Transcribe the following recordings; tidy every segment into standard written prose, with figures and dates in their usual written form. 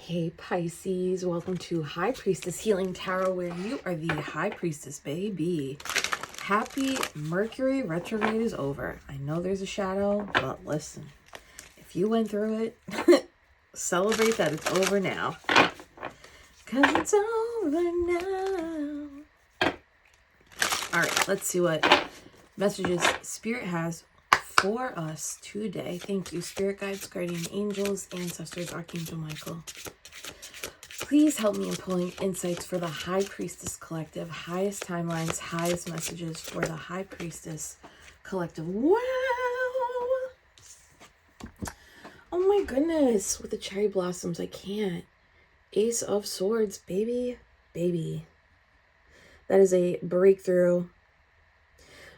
Hey Pisces, welcome to High Priestess Healing Tarot, where you are the High Priestess, baby. Happy Mercury retrograde is over. I know there's a shadow, but listen, if you went through it, celebrate that it's over now. Because it's over now. All right, let's see what messages Spirit has for us today. Thank you, Spirit Guides, Guardian Angels, Ancestors, Archangel Michael. Please help me in pulling insights for the High Priestess Collective, highest timelines, highest messages for the High Priestess Collective. Wow! Oh my goodness, with the cherry blossoms, I can't. Ace of Swords, baby, baby. That is a breakthrough.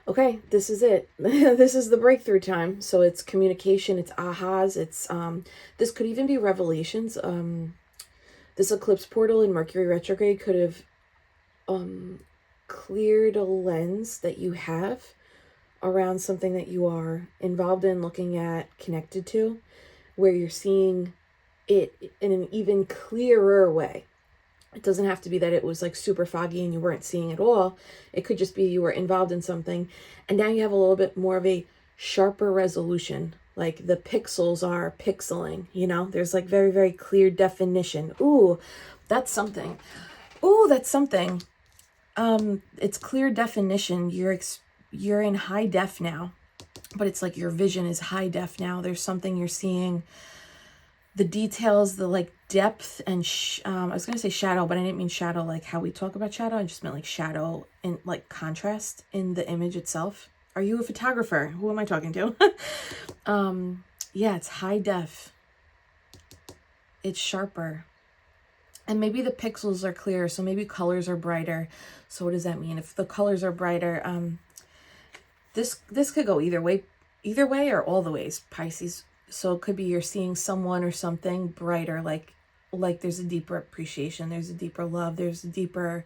Okay, this is it. This is the breakthrough time. So it's communication, it's ahas, it's this could even be revelations. This eclipse portal in Mercury retrograde could have cleared a lens that you have around something that you are involved in, looking at, connected to, where you're seeing it in an even clearer way. It doesn't have to be that it was like super foggy and you weren't seeing it all. It could just be you were involved in something and now you have a little bit more of a sharper resolution. Like the pixels are pixeling, you know, there's like very, very clear definition. Ooh, that's something. Ooh, that's something. It's clear definition. You're in high def now, but it's like your vision is high def now. There's something you're seeing. The details, the like depth and I was going to say shadow, but I didn't mean shadow like how we talk about shadow. I just meant like shadow and like contrast in the image itself. Are you a photographer? Who am I talking to? Yeah, it's high def. It's sharper. And maybe the pixels are clearer, so maybe colors are brighter. So what does that mean? If the colors are brighter, this could go either way or all the ways, Pisces. So it could be you're seeing someone or something brighter, like there's a deeper appreciation, there's a deeper love, there's a deeper,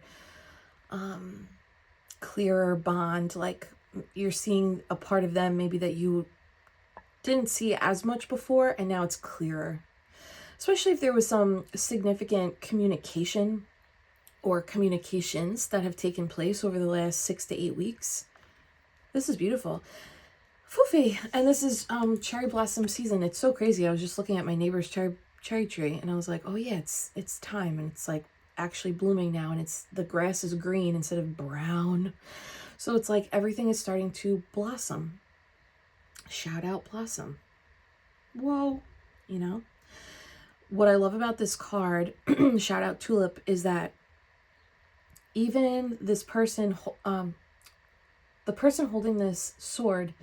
clearer bond. Like you're seeing a part of them maybe that you didn't see as much before, and now it's clearer. Especially if there was some significant communication or communications that have taken place over the last 6 to 8 weeks. This is beautiful. Foofy. And this is cherry blossom season. It's so crazy. I was just looking at my neighbor's cherry tree and I was like, oh yeah, it's time, and it's like actually blooming now, and the grass is green instead of brown. So it's like everything is starting to blossom. Shout out blossom. Whoa. You know? What I love about this card, shout out tulip, is that even this person, the person holding this sword,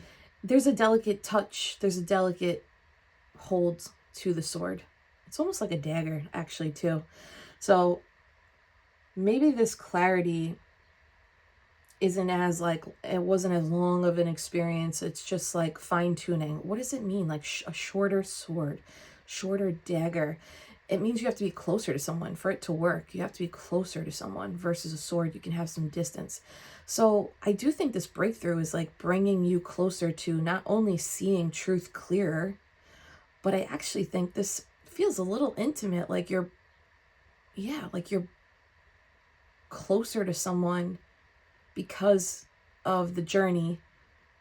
there's a delicate touch, there's a delicate hold to the sword. It's almost like a dagger, actually, too. So maybe this clarity isn't as like, it wasn't as long of an experience. It's just like fine-tuning. What does it mean? Like a shorter sword, shorter dagger. It means you have to be closer to someone for it to work. You have to be closer to someone versus a sword. You can have some distance. So I do think this breakthrough is like bringing you closer to not only seeing truth clearer, but I actually think this feels a little intimate. Like you're closer to someone because of the journey,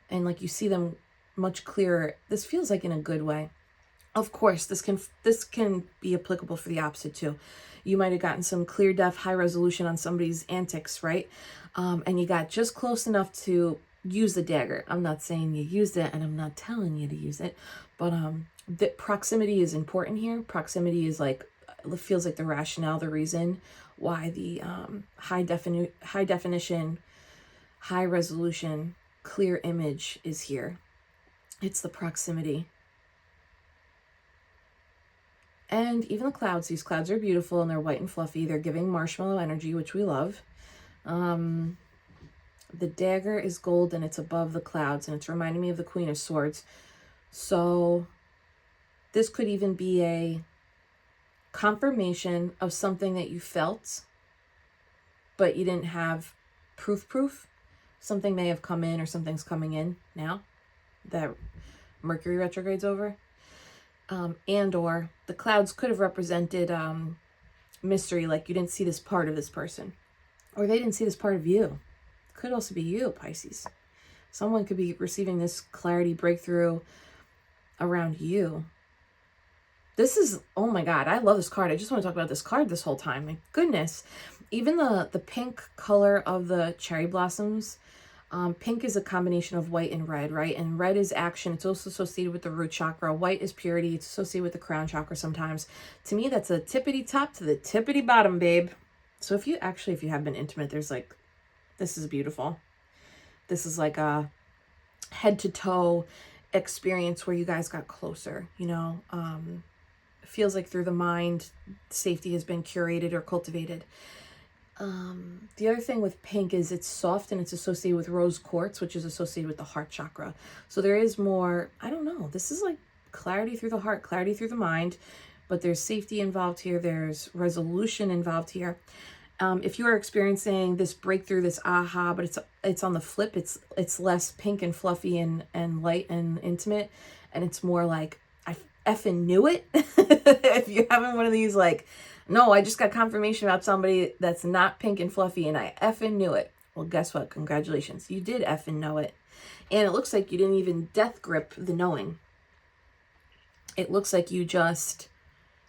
and like you see them much clearer. This feels like in a good way. Of course, this can be applicable for the opposite too. You might have gotten some clear def, high resolution on somebody's antics, right? And you got just close enough to use the dagger. I'm not saying you used it, and I'm not telling you to use it, but the proximity is important here. Proximity is like, it feels like the rationale, the reason why the high definition, high resolution, clear image is here. It's the proximity. And even the clouds, these clouds are beautiful and they're white and fluffy. They're giving marshmallow energy, which we love. The dagger is gold and it's above the clouds, and it's reminding me of the Queen of Swords. So this could even be a confirmation of something that you felt, but you didn't have proof. Something may have come in, or something's coming in now that Mercury retrograde's over. And or the clouds could have represented mystery, like you didn't see this part of this person, or they didn't see this part of you. Could also be you, Pisces. Someone could be receiving this clarity breakthrough around you. This is, oh my God, I love this card. I just want to talk about this card this whole time. My goodness. Even the pink color of the cherry blossoms, pink is a combination of white and red, right? And red is action. It's also associated with the root chakra. White is purity. It's associated with the crown chakra sometimes. To me, that's a tippity top to the tippity bottom, babe. So if you have been intimate, there's like, this is beautiful. This is like a head to toe experience where you guys got closer, you know? Feels like through the mind, safety has been curated or cultivated. The other thing with pink is it's soft and it's associated with rose quartz, which is associated with the heart chakra. So there is more, I don't know, this is like clarity through the heart, clarity through the mind, but there's safety involved here. There's resolution involved here. If you are experiencing this breakthrough, this aha, but it's on the flip, it's less pink and fluffy and light and intimate, and it's more like, I effing knew it. If you're having one of these like, no, I just got confirmation about somebody that's not pink and fluffy and I effing knew it. Well, guess what? Congratulations. You did effing know it. And it looks like you didn't even death grip the knowing. It looks like you just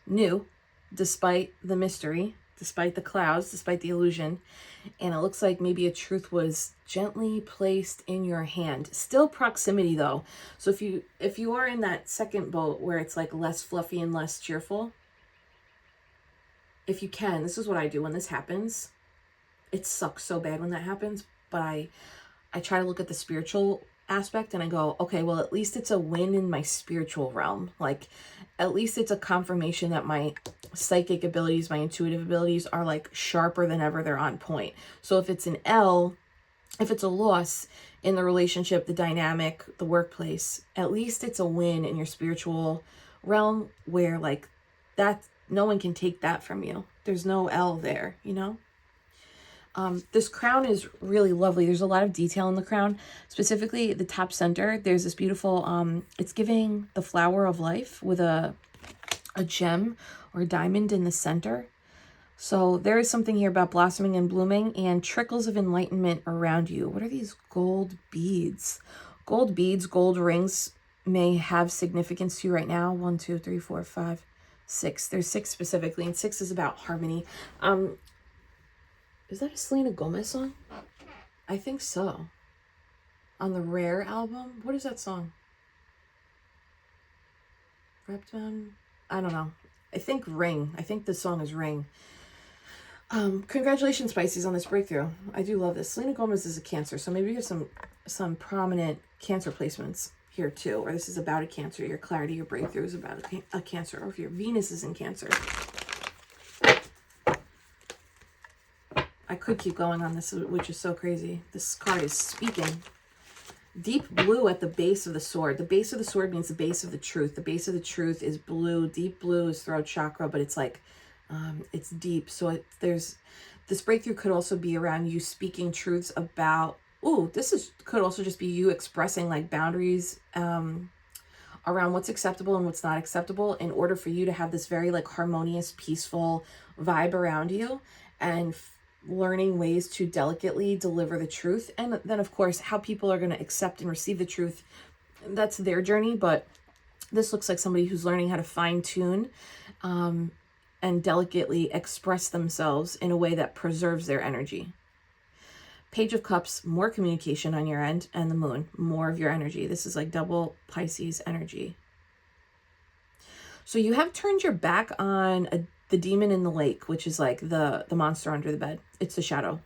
knew despite the mystery, despite the clouds, despite the illusion. And it looks like maybe a truth was gently placed in your hand. Still proximity though. So if you are in that second boat where it's like less fluffy and less cheerful, if you can, this is what I do when this happens. It sucks so bad when that happens, but I try to look at the spiritual aspect and I go, okay, well, at least it's a win in my spiritual realm. Like, at least it's a confirmation that my psychic abilities, my intuitive abilities are like sharper than ever. They're on point. So if it's an L, if it's a loss in the relationship, the dynamic, the workplace, at least it's a win in your spiritual realm where like that, no one can take that from you. There's no L there, you know? This crown is really lovely. There's a lot of detail in the crown, specifically the top center. There's this beautiful, it's giving the flower of life with a gem or a diamond in the center. So there is something here about blossoming and blooming and trickles of enlightenment around you. What are these gold beads? Gold beads, gold rings may have significance to you right now. 1, 2, 3, 4, 5, 6. There's 6 specifically, and 6 is about harmony. Is that a Selena Gomez song? I think so. On the Rare album? What is that song? Repton? I don't know. I think Ring. I think the song is Ring. Congratulations, Pisces, on this breakthrough. I do love this. Selena Gomez is a Cancer, so maybe you have some prominent Cancer placements here too, or this is about a Cancer. Your clarity, your breakthrough is about a Cancer, or if your Venus is in Cancer. I could keep going on this, which is so crazy. This card is speaking. Deep blue at the base of the sword. The base of the sword means the base of the truth. The base of the truth is blue. Deep blue is throat chakra, but it's like, it's deep. So there's, this breakthrough could also be around you speaking truths about, could also just be you expressing like boundaries around what's acceptable and what's not acceptable in order for you to have this very like harmonious, peaceful vibe around you, and learning ways to delicately deliver the truth. And then of course how people are going to accept and receive the truth, that's their journey. But this looks like somebody who's learning how to fine-tune and delicately express themselves in a way that preserves their energy. Page of Cups, more communication on your end, and the Moon, more of your energy. This is like double Pisces energy. So you have turned your back on the demon in the lake, which is like the monster under the bed. It's the shadow.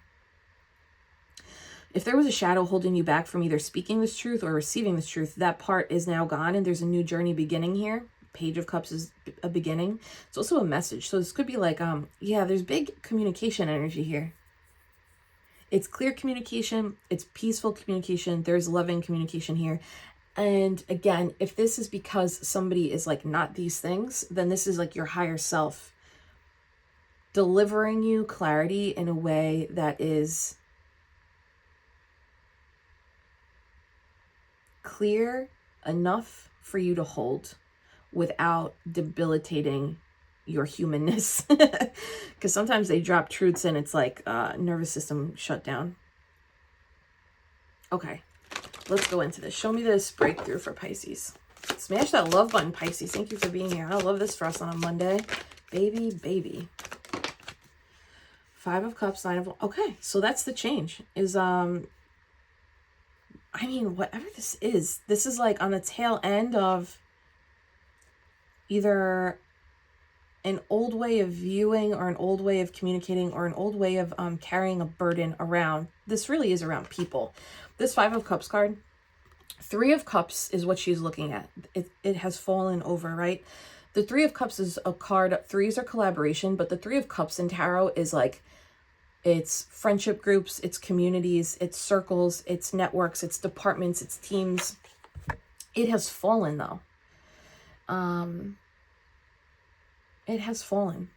If there was a shadow holding you back from either speaking this truth or receiving this truth, that part is now gone and there's a new journey beginning here. Page of Cups is a beginning. It's also a message. So this could be like, yeah, there's big communication energy here. It's clear communication. It's peaceful communication. There's loving communication here. And again, if this is because somebody is like not these things, then this is like your higher self delivering you clarity in a way that is clear enough for you to hold without debilitating your humanness. Because sometimes they drop truths and it's like nervous system shut down. Okay, let's go into this. Show me this breakthrough for Pisces. Smash that love button, Pisces. Thank you for being here. I love this for us on a Monday. Baby. 5 of Cups, 9 of... Okay, so that's the change. Is, I mean, whatever this is like on the tail end of either an old way of viewing or an old way of communicating or an old way of carrying a burden around. This really is around people. This 5 of Cups card, 3 of Cups is what she's looking at. It has fallen over, right? The 3 of Cups is a card. 3s are collaboration, but the 3 of Cups in tarot is like, it's friendship groups, it's communities, it's circles, it's networks, it's departments, it's teams. It has fallen though. It has fallen.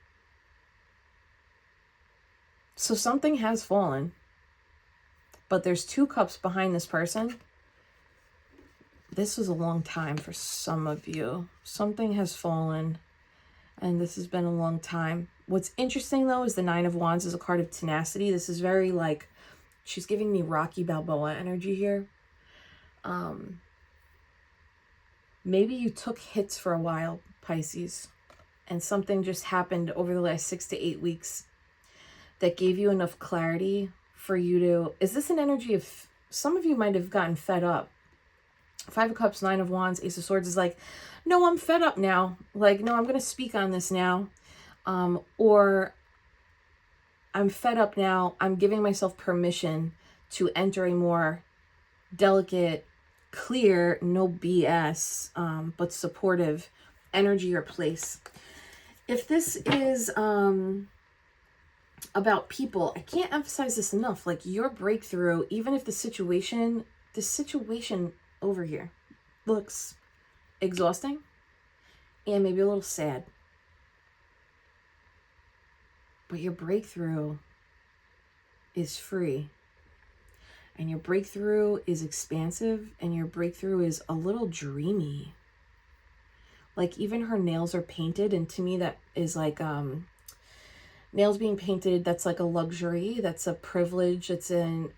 So something has fallen, but there's 2 cups behind this person. This was a long time for some of you. Something has fallen, and this has been a long time. What's interesting, though, is the 9 of Wands is a card of tenacity. This is very, like, she's giving me Rocky Balboa energy here. Maybe you took hits for a while, Pisces, and something just happened over the last 6 to 8 weeks that gave you enough clarity for you to... Is this an energy of... Some of you might have gotten fed up. 5 of Cups, 9 of Wands, Ace of Swords is like, no, I'm fed up now. Like, no, I'm going to speak on this now. Or I'm fed up now. I'm giving myself permission to enter a more delicate, clear, no BS, but supportive energy or place. If this is about people, I can't emphasize this enough. Like, your breakthrough, even if the situation over here looks exhausting and maybe a little sad, but your breakthrough is free, and your breakthrough is expansive, and your breakthrough is a little dreamy. Like, even her nails are painted, and to me that is like nails being painted, that's like a luxury, that's a privilege, it's an,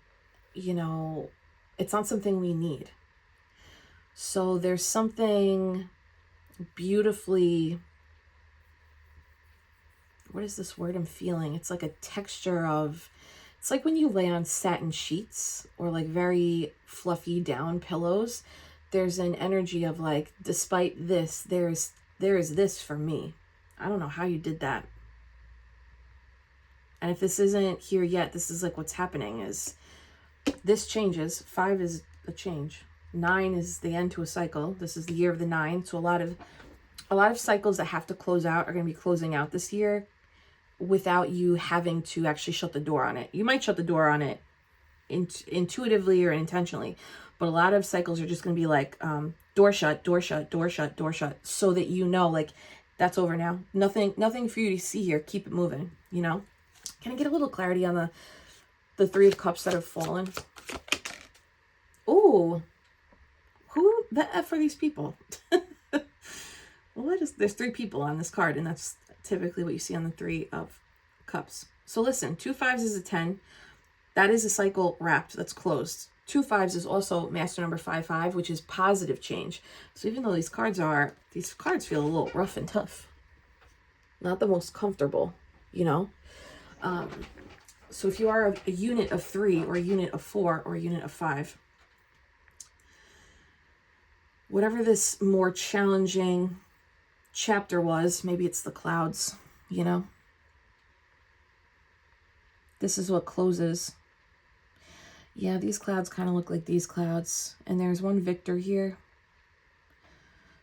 you know, it's not something we need. So there's something beautifully, what is this word I'm feeling? It's like a texture of, it's like when you lay on satin sheets or like very fluffy down pillows, there's an energy of like, despite this, there is this for me. I don't know how you did that. And if this isn't here yet, this is like what's happening is this changes. 5 is a change. 9 is the end to a cycle. This is the year of the 9. So a lot of cycles that have to close out are going to be closing out this year without you having to actually shut the door on it. You might shut the door on it intuitively or intentionally, but a lot of cycles are just going to be like door shut, door shut, door shut, door shut, so that you know, like, that's over now. Nothing for you to see here. Keep it moving, you know? Can I get a little clarity on the 3 of Cups that have fallen? Ooh, who the F are these people? Well, there's 3 people on this card, and that's typically what you see on the 3 of Cups. So listen, 2 5s is a 10. That is a cycle wrapped, that's closed. 2 5s is also master number 5-5, which is positive change. So even though these cards feel a little rough and tough, not the most comfortable, you know? So if you are a unit of 3 or a unit of 4 or a unit of 5, whatever this more challenging chapter was, maybe it's the clouds, you know? This is what closes. Yeah, these clouds kind of look like these clouds. And there's one victor here.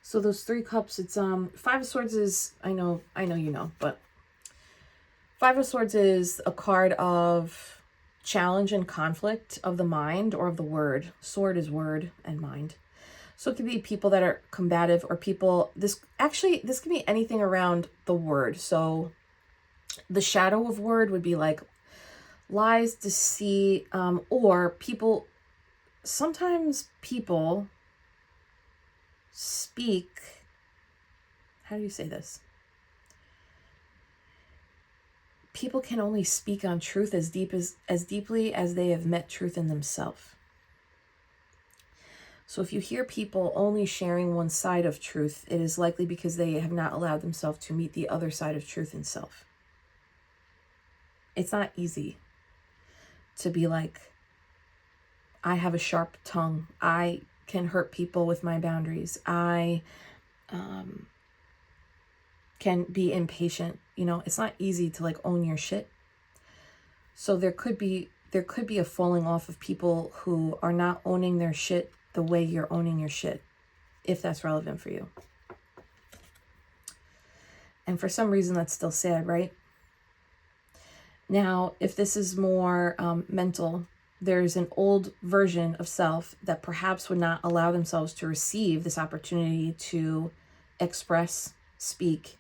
So those 3 cups, it's 5 of Swords is, I know you know, but 5 of Swords is a card of challenge and conflict of the mind or of the word. Sword is word and mind. So it could be people that are combative or people, this could be anything around the word. So the shadow of word would be like lies, deceit, or people, sometimes people speak how do you say this? People can only speak on truth as deeply as they have met truth in themselves. So if you hear people only sharing one side of truth, it is likely because they have not allowed themselves to meet the other side of truth in self. It's not easy to be like, I have a sharp tongue. I can hurt people with my boundaries. I can be impatient. You know, it's not easy to like own your shit. So there could be a falling off of people who are not owning their shit the way you're owning your shit, if that's relevant for you. And for some reason, that's still sad, right? Now, if this is more mental, there's an old version of self that perhaps would not allow themselves to receive this opportunity to express, speak,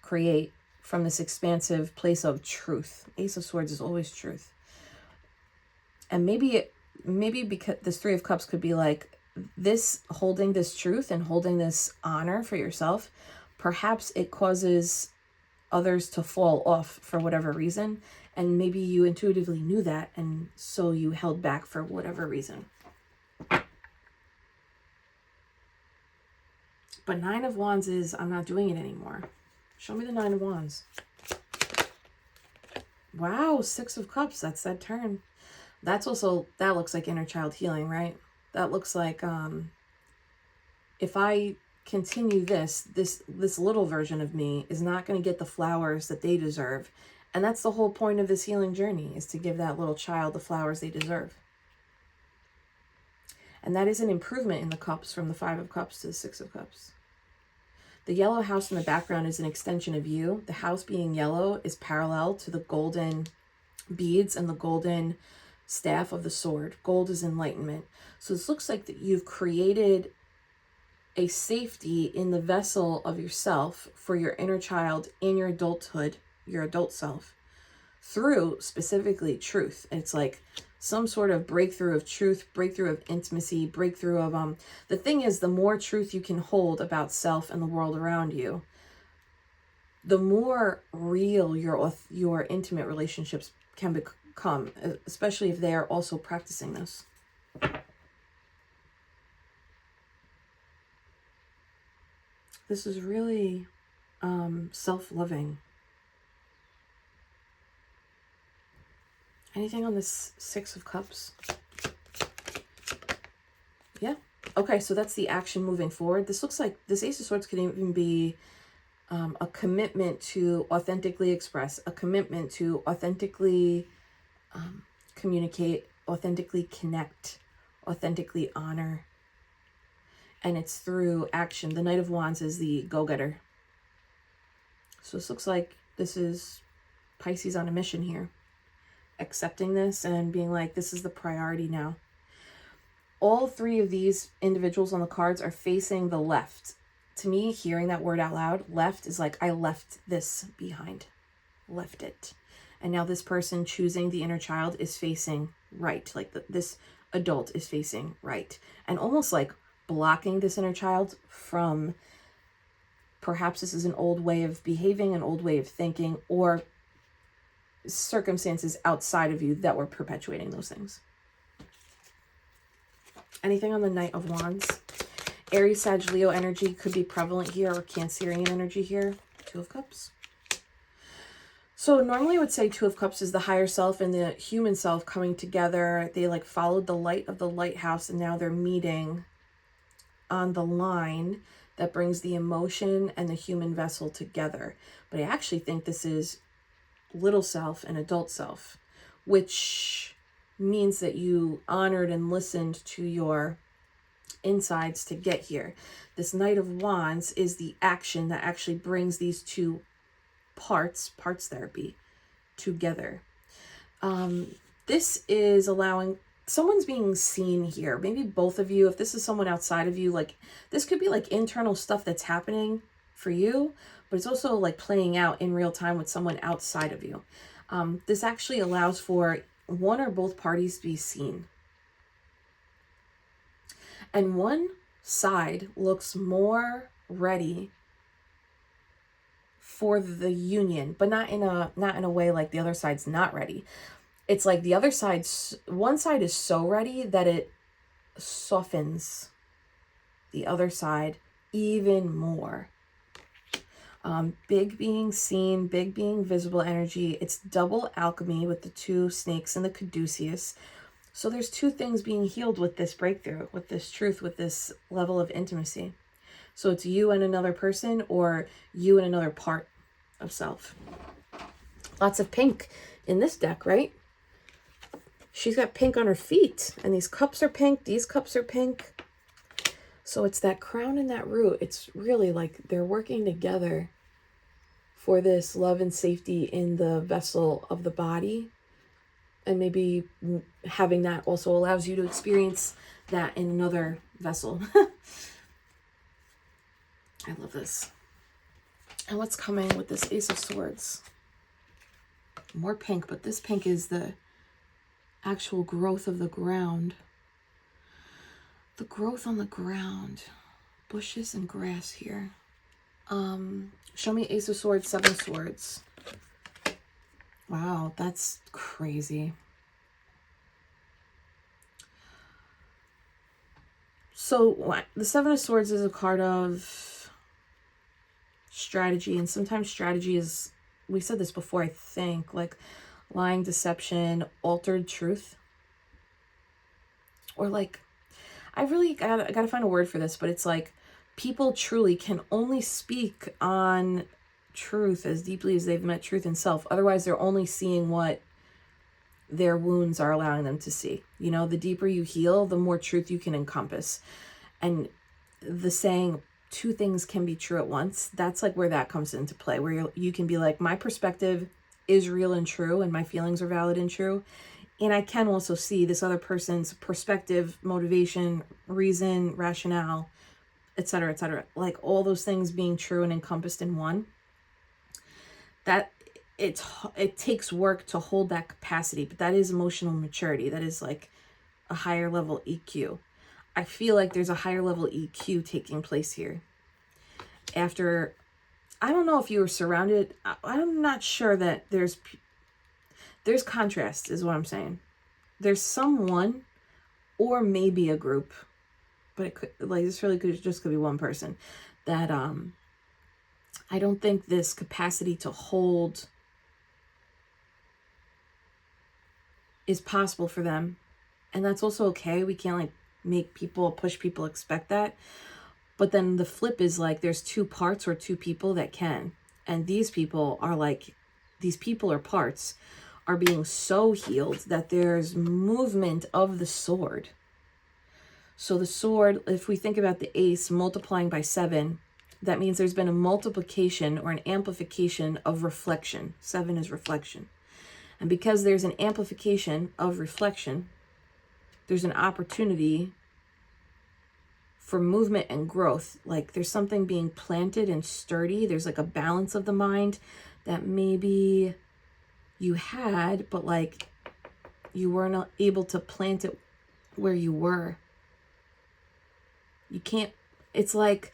create from this expansive place of truth. Ace of Swords is always truth. And maybe because this Three of Cups could be like this, holding this truth and holding this honor for yourself, perhaps it causes others to fall off for whatever reason. And maybe you intuitively knew that, and so you held back for whatever reason. But Nine of Wands is, I'm not doing it anymore. Show me the Nine of Wands. Wow, Six of Cups, that's that turn. That's also, that looks like inner child healing, right? That looks like, if I continue this little version of me is not going to get the flowers that they deserve. And that's the whole point of this healing journey, is to give that little child the flowers they deserve. And that is an improvement in the cups from the Five of Cups to the Six of Cups. The yellow house in the background is an extension of you. The house being yellow is parallel to the golden beads and the golden staff of the sword. Gold is enlightenment. So this looks like that you've created a safety in the vessel of yourself for your inner child in your adulthood, your adult self, through specifically truth. It's like some sort of breakthrough of truth, breakthrough of intimacy, breakthrough of, the thing is, the more truth you can hold about self and the world around you, the more real your intimate relationships can become, especially if they are also practicing this. This is really self-loving. Anything on this Six of Cups? Yeah. Okay, so that's the action moving forward. This looks like this Ace of Swords could even be a commitment to authentically express, a commitment to authentically communicate, authentically connect, authentically honor. And it's through action. The Knight of Wands is the go-getter. So this looks like this is Pisces on a mission here. Accepting this and being like, this is the priority now. All three of these individuals on the cards are facing the left. To me, hearing that word out loud, left, is like, I left this behind. Left it. And now this person choosing the inner child is facing right. Like this adult is facing right. And almost like blocking this inner child from, perhaps this is an old way of behaving, an old way of thinking, or circumstances outside of you that were perpetuating those things. Anything on the Knight of Wands? Aries, Sag, Leo energy could be prevalent here, or Cancerian energy here. Two of Cups. So normally I would say Two of Cups is the higher self and the human self coming together. They like followed the light of the lighthouse, and now they're meeting on the line that brings the emotion and the human vessel together. But I actually think this is little self and adult self, which means that you honored and listened to your insides to get here. This Knight of Wands is the action that actually brings these two parts therapy together. This is allowing, someone's being seen here. Maybe both of you, if this is someone outside of you, like this could be like internal stuff that's happening for you, but it's also like playing out in real time with someone outside of you. This actually allows for one or both parties to be seen. And one side looks more ready for the union, but not in a way like the other side's not ready. It's like the other side's, one side is so ready that it softens the other side even more. Big being seen, big being visible energy. It's double alchemy with the two snakes and the caduceus. So there's two things being healed with this breakthrough, with this truth, with this level of intimacy. So it's you and another person, or you and another part of self. Lots of pink in this deck, right? She's got pink on her feet, and these cups are pink. These cups are pink. So it's that crown and that root. It's really like they're working together for this love and safety in the vessel of the body. And maybe having that also allows you to experience that in another vessel. I love this. And what's coming with this Ace of Swords? More pink, but this pink is the actual growth of the ground. The growth on the ground. Bushes and grass here. Show me Ace of Swords, Seven of Swords. Wow, that's crazy. So the Seven of Swords is a card of strategy, and sometimes strategy is, we said this before, I think, like lying, deception, altered truth, or like, I gotta find a word for this, but it's like people truly can only speak on truth as deeply as they've met truth in self. Otherwise, they're only seeing what their wounds are allowing them to see. You know, the deeper you heal, the more truth you can encompass. And the saying, two things can be true at once, that's like where that comes into play, where you can be like, my perspective is real and true, and my feelings are valid and true. And I can also see this other person's perspective, motivation, reason, rationale, etc., etc. Like all those things being true and encompassed in one. That it takes work to hold that capacity, but that is emotional maturity. That is like a higher level EQ. I feel like there's a higher level EQ taking place here. After, I don't know if you were surrounded, I'm not sure that there's contrast is what I'm saying. There's someone, or maybe a group, but it could, like, this really could be one person that I don't think this capacity to hold is possible for them. And that's also okay. We can't like push people expect that. But then the flip is like there's two parts or two people that can. And these people are like, these people or parts are being so healed that there's movement of the sword. So the sword, if we think about the ace multiplying by 7, that means there's been a multiplication or an amplification of reflection. 7 is reflection. And because there's an amplification of reflection, there's an opportunity for movement and growth. Like there's something being planted and sturdy. There's like a balance of the mind that maybe you had, but like you weren't able to plant it where you were. You can't, it's like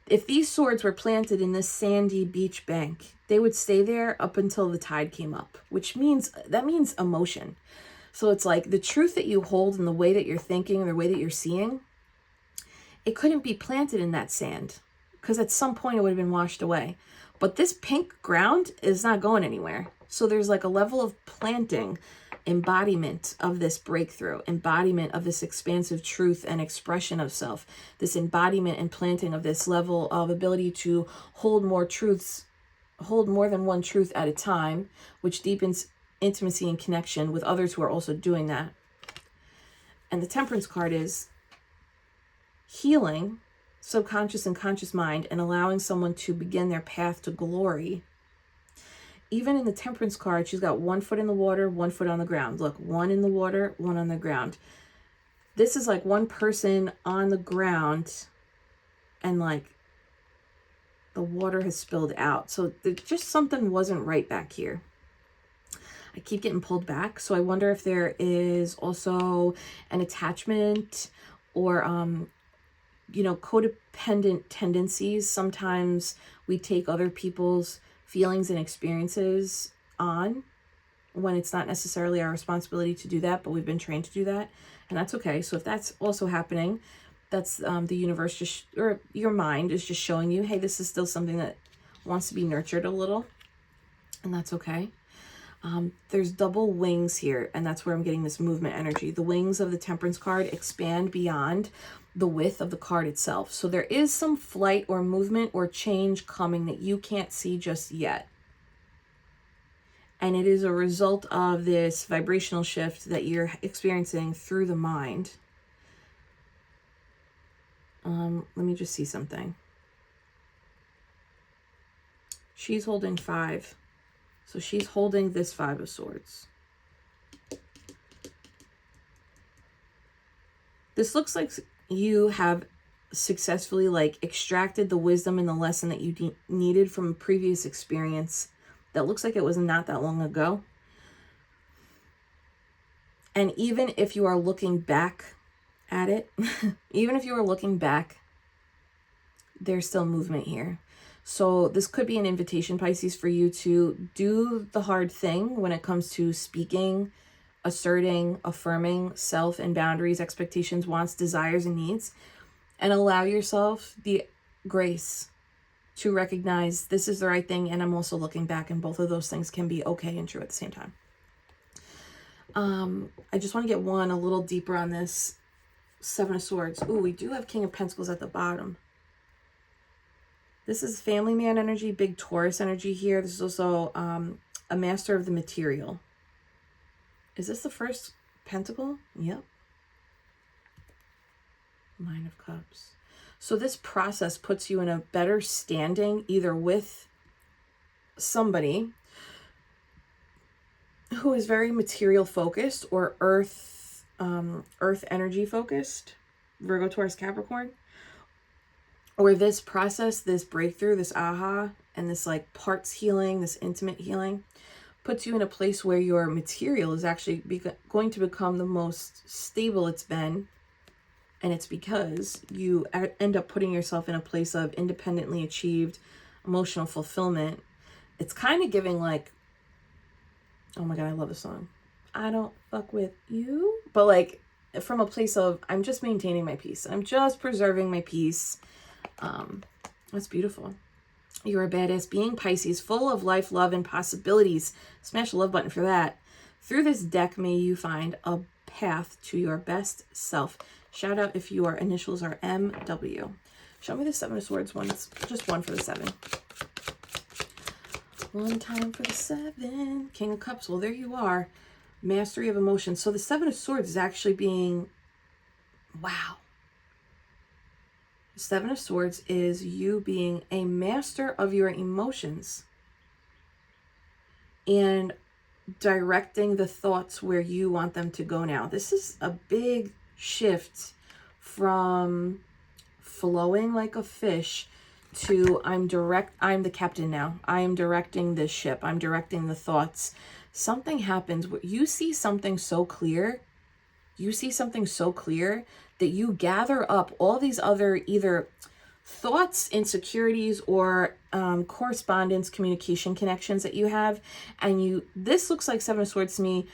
if these swords were planted in this sandy beach bank, they would stay there up until the tide came up, which means, that means emotion. So it's like the truth that you hold and the way that you're thinking and the way that you're seeing, it couldn't be planted in that sand because at some point it would have been washed away. But this pink ground is not going anywhere. So there's like a level of planting, embodiment of this breakthrough, embodiment of this expansive truth and expression of self, this embodiment and planting of this level of ability to hold more truths, hold more than one truth at a time, which deepens intimacy and connection with others who are also doing that. And the Temperance card is healing subconscious and conscious mind and allowing someone to begin their path to glory. Even in the Temperance card, she's got 1 foot in the water, 1 foot on the ground. Look, 1 in the water, 1 on the ground. This is like one person on the ground and like the water has spilled out. So just something wasn't right back here. I keep getting pulled back. So I wonder if there is also an attachment or, you know, codependent tendencies. Sometimes we take other people's feelings and experiences on when it's not necessarily our responsibility to do that, but we've been trained to do that, and that's okay. So if that's also happening, that's the universe just, or your mind is just showing you, hey, this is still something that wants to be nurtured a little, and that's okay. There's double wings here, and that's where I'm getting this movement energy. The wings of the Temperance card expand beyond the width of the card itself. So there is some flight or movement or change coming that you can't see just yet. And it is a result of this vibrational shift that you're experiencing through the mind. Let me just see something. She's holding 5. So she's holding this 5 of Swords. This looks like you have successfully like extracted the wisdom and the lesson that you needed from a previous experience that looks like it was not that long ago. And even if you are looking back at it, even if you are looking back, there's still movement here. So this could be an invitation, Pisces, for you to do the hard thing when it comes to speaking, asserting, affirming self and boundaries, expectations, wants, desires, and needs, and allow yourself the grace to recognize this is the right thing, and I'm also looking back, and both of those things can be okay and true at the same time. I just want to get one a little deeper on this 7 of Swords. Ooh, we do have King of Pentacles at the bottom. This is family man energy, big Taurus energy here. This is also a master of the material. Is this the first pentacle? Yep. Nine of Cups. So this process puts you in a better standing either with somebody who is very material focused or earth energy focused, Virgo, Taurus, Capricorn, or this process, this breakthrough, this aha, and this like parts healing, this intimate healing puts you in a place where your material is actually going to become the most stable it's been. And it's because you end up putting yourself in a place of independently achieved emotional fulfillment. It's kind of giving like, oh my God, I love this song. I don't fuck with you. But like from a place of, I'm just maintaining my peace. I'm just preserving my peace. That's beautiful. You're a badass being, Pisces, full of life, love, and possibilities. Smash the love button for that. Through this deck, may you find a path to your best self. Shout out if your initials are MW. Show me the 7 of Swords once. Just one for the 7. One time for the 7. King of Cups. Well, there you are. Mastery of emotions. So the 7 of Swords is actually being, wow. The 7 of Swords is you being a master of your emotions and directing the thoughts where you want them to go now. This is a big shift from flowing like a fish to I'm the captain now. I am directing this ship. I'm directing the thoughts. Something happens where you see something so clear. You see something so clear that you gather up all these other either thoughts, insecurities, or correspondence, communication connections that you have. And this looks like 7 of Swords to me.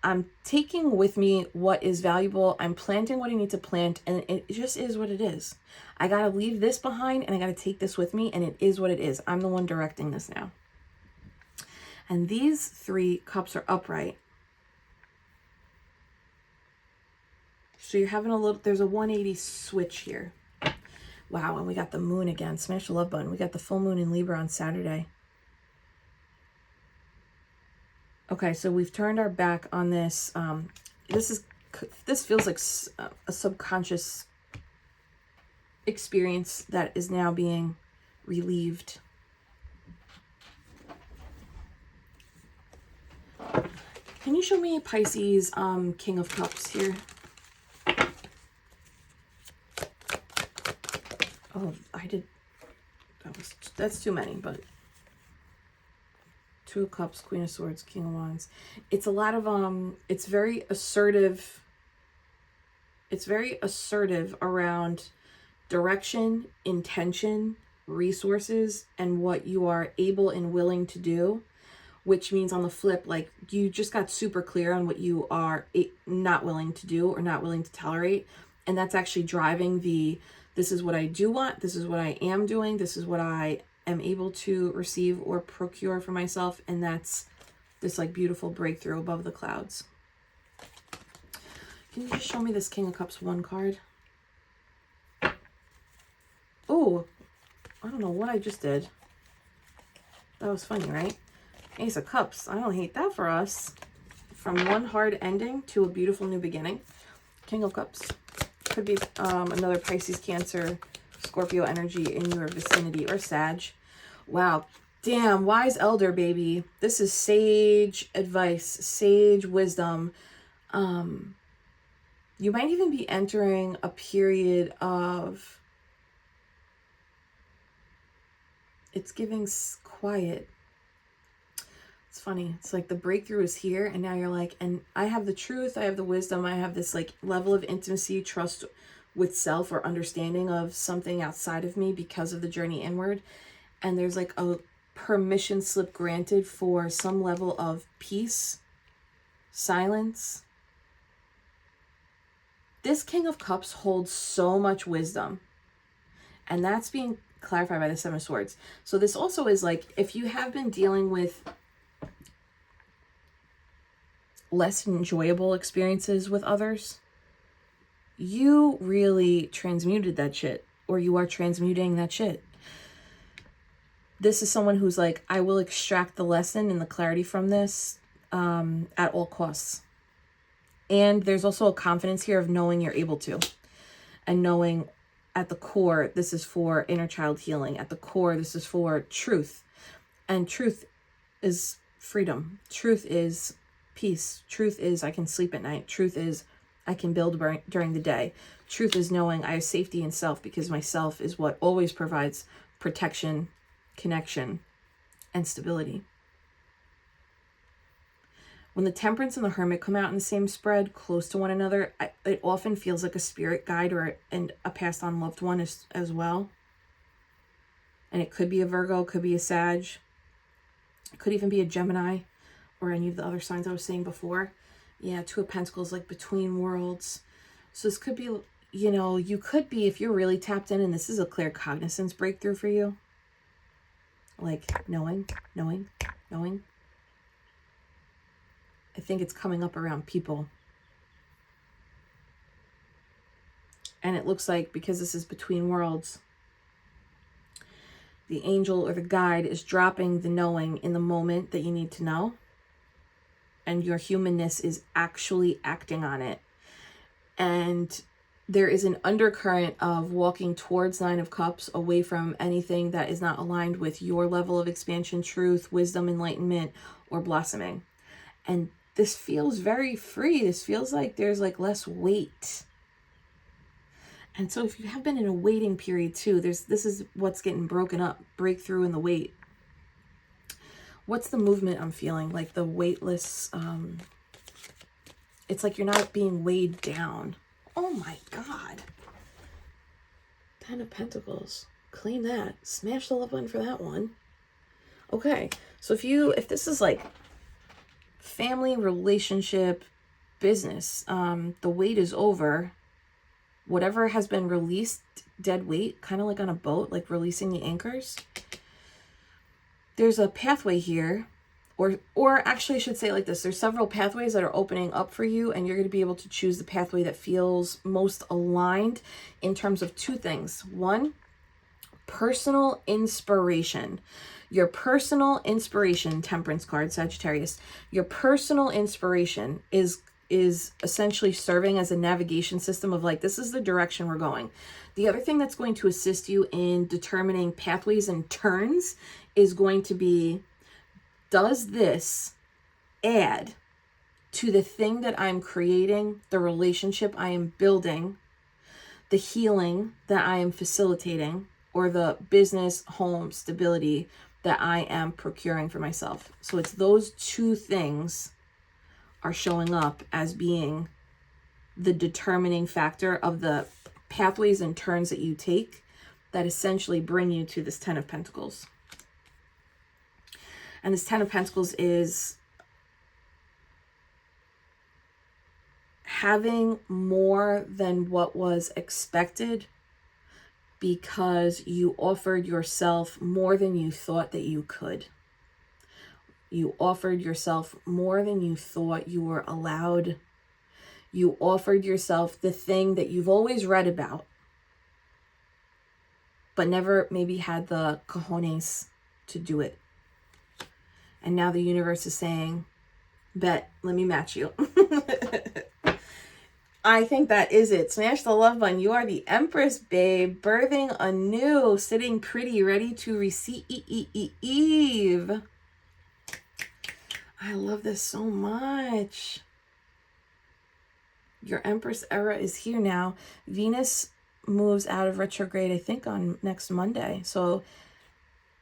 I'm taking with me what is valuable. I'm planting what I need to plant, and it just is what it is. I got to leave this behind, and I got to take this with me, and it is what it is. I'm the one directing this now. And these 3 cups are upright. So you're having there's a 180 switch here. Wow, and we got the moon again. Smash the love button. We got the full moon in Libra on Saturday. Okay, so we've turned our back on this. This feels like a subconscious experience that is now being relieved. Can you show me Pisces King of Cups here? Oh, that's too many, but 2 of Cups, Queen of Swords, King of Wands. It's a lot of, it's very assertive. It's very assertive around direction, intention, resources and what you are able and willing to do, which means on the flip, like you just got super clear on what you are not willing to do or not willing to tolerate. And that's actually driving this is what I do want, this is what I am doing, this is what I am able to receive or procure for myself. And that's this like beautiful breakthrough above the clouds. Can you just show me this King of Cups 1 card? Oh, I don't know what I just did. That was funny, right? Ace of Cups. I don't hate that for us. From one hard ending to a beautiful new beginning. King of Cups. Could be another Pisces, Cancer, Scorpio energy in your vicinity, or Sag. Wow. Damn, wise elder, baby. This is sage advice, sage wisdom. You might even be entering a period of, it's giving quiet. It's funny. It's like the breakthrough is here, and now you're like, and I have the truth, I have the wisdom, I have this like level of intimacy, trust with self, or understanding of something outside of me because of the journey inward. And there's like a permission slip granted for some level of peace, silence. This King of Cups holds so much wisdom, and that's being clarified by the Seven of Swords. So this also is like, if you have been dealing with less enjoyable experiences with others, you really transmuted that shit, or you are transmuting that shit. This is someone who's like, I will extract the lesson and the clarity from this at all costs. And there's also a confidence here of knowing you're able to, and knowing at the core, this is for inner child healing. At the core, this is for truth. And truth is freedom. Truth is peace. Truth is I can sleep at night. Truth is I can build during the day. Truth is knowing I have safety in self, because myself is what always provides protection, connection, and stability. When the Temperance and the Hermit come out in the same spread, close to one another, it often feels like a spirit guide or a passed on loved one as well. And it could be a Virgo, could be a Sag, it could even be a Gemini, or any of the other signs I was saying before. Yeah, Two of Pentacles, like between worlds. So this could be, you know, you could be, if you're really tapped in, and this is a clear cognizance breakthrough for you. Like knowing. I think it's coming up around people. And it looks like, because this is between worlds, the angel or the guide is dropping the knowing in the moment that you need to know. And your humanness is actually acting on it. And there is an undercurrent of walking towards Nine of Cups, away from anything that is not aligned with your level of expansion, truth, wisdom, enlightenment, or blossoming. And this feels very free. This feels like there's like less weight. And so if you have been in a waiting period too, this is what's getting broken up, breakthrough in the wait. What's the movement I'm feeling? Like the weightless, it's like you're not being weighed down. Oh my God. 10 of Pentacles. Claim that. Smash the love button for that one. Okay. So if this is like family, relationship, business, the weight is over. Whatever has been released, dead weight, kind of like on a boat, like releasing the anchors. There's a pathway here, or actually I should say it like this. There's several pathways that are opening up for you, and you're going to be able to choose the pathway that feels most aligned in terms of two things. One, personal inspiration. Your personal inspiration, Temperance card, Sagittarius, your personal inspiration is essentially serving as a navigation system of like, this is the direction we're going. The other thing that's going to assist you in determining pathways and turns is going to be, does this add to the thing that I'm creating, the relationship I am building, the healing that I am facilitating, or the business, home, stability that I am procuring for myself? So it's those two things are showing up as being the determining factor of the pathways and turns that you take that essentially bring you to this Ten of Pentacles. And this Ten of Pentacles is having more than what was expected because you offered yourself more than you thought that you could. You offered yourself more than you thought you were allowed. You offered yourself the thing that you've always read about, but never maybe had the cojones to do it. And now the universe is saying, bet, let me match you. I think that is it. Smash the love button. You are the Empress, babe. Birthing anew. Sitting pretty, ready to receive. I love this so much. Your Empress era is here now. Venus moves out of retrograde, I think, on next Monday. So,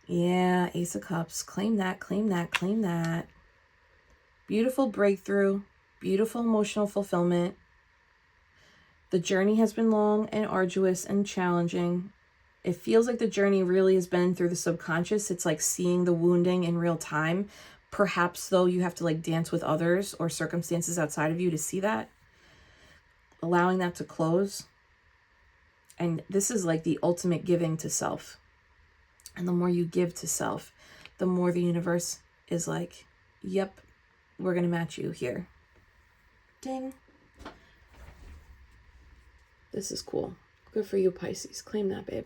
yeah, Ace of Cups. Claim that, claim that, claim that. Beautiful breakthrough. Beautiful emotional fulfillment. The journey has been long and arduous and challenging. It feels like the journey really has been through the subconscious. It's like seeing the wounding in real time. Perhaps, though, you have to like dance with others or circumstances outside of you to see that. Allowing that to close. And this is like the ultimate giving to self. And the more you give to self, the more the universe is like, yep, we're going to match you here. Ding. This is cool. Good for you, Pisces. Claim that, babe.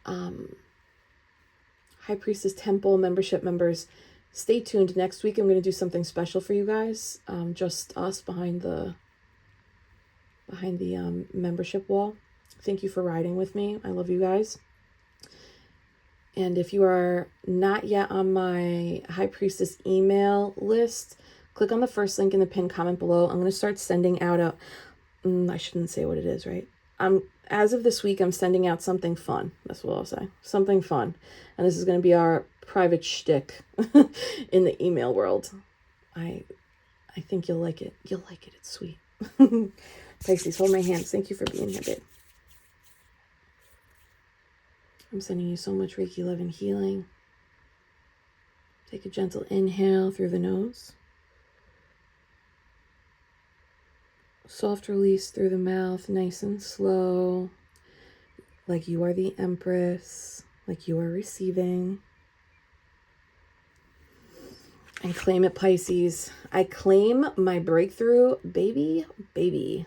High Priestess Temple membership members, stay tuned. Next week, I'm going to do something special for you guys. Just us behind the membership wall. Thank you for riding with me. I love you guys. And if you are not yet on my High Priestess email list, click on the first link in the pinned comment below. I'm going to start sending out I shouldn't say what it is, right? As of this week, I'm sending out something fun. That's what I'll say. Something fun. And this is going to be our private shtick in the email world. I think you'll like it. You'll like it. It's sweet. Pisces, hold my hands. Thank you for being here, babe. I'm sending you so much Reiki love and healing. Take a gentle inhale through the nose. Soft release through the mouth, nice and slow. Like you are the Empress. Like you are receiving. And claim it, Pisces. I claim my breakthrough, baby, baby.